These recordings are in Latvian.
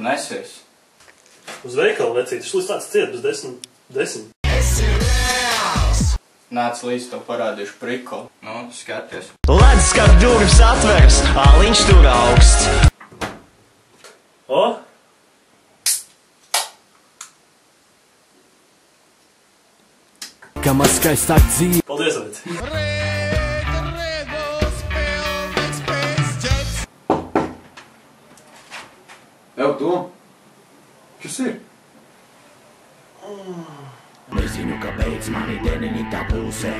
nesies? Uz veikalu, vecīt, šis tāds ciet bez 10. Nāc līdz tev parādīšu prikolu. Nu, skaties. Ledus, kā durvis atvērs, āliņš tur augsts. O? Kā maz skaistāk dzīve. Paldies, vecīt. Ev, Tom, kas ir? Nezinu, kāpēc mani deniņi tā pulsē.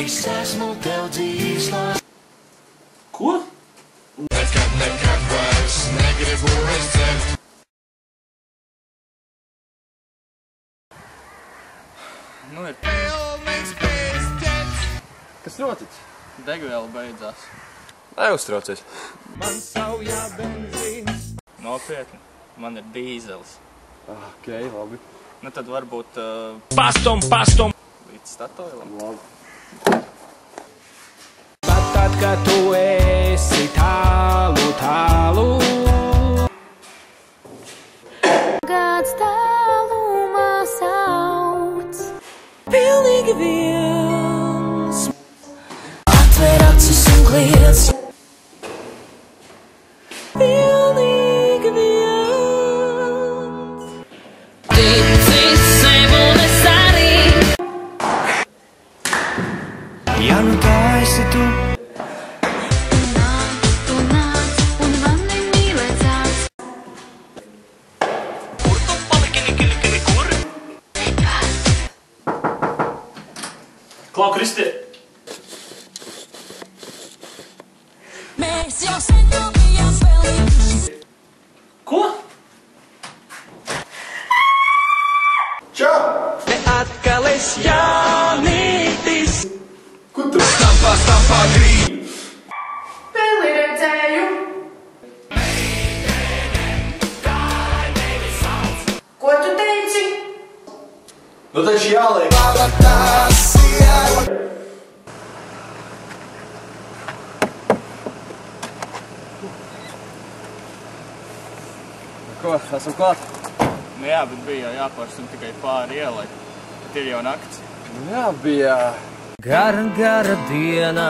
Es esmu tev dzīslos. Ko? Nekad vairs negribu es dzert. Nu ir. Kas notic? Degviela beidzās. Neuztraucies. Man saujā benzīns. Nopietni. Man ir dīzels. Ok, labi. Nu tad varbūt Pastum. līdz statoilam. Labi. Pat tad, kad tu esi tālu. Kāds tālumā sauc. Pilnīgi viens. Atver acis un kliedz. Pilnīgi viens. Tici sev un es arī. Ja nu tā esi tu. Tu nāc un mani mīlēcās. Kur tu paliki, kur? Klau, Kristie! Mēs jau sen bijām spēlījuši. Ko? Čau! Te atkal es Jānītis. Ko tu? Stampā grīn! Peli redzēju. Ko tu teici? Nu taču jāliek! Ko, esam klāt? Nu jā, bet bija jau jāpārstum tikai pāri ielai. Bet ir jau nakts. Jā, bija. Gara diena.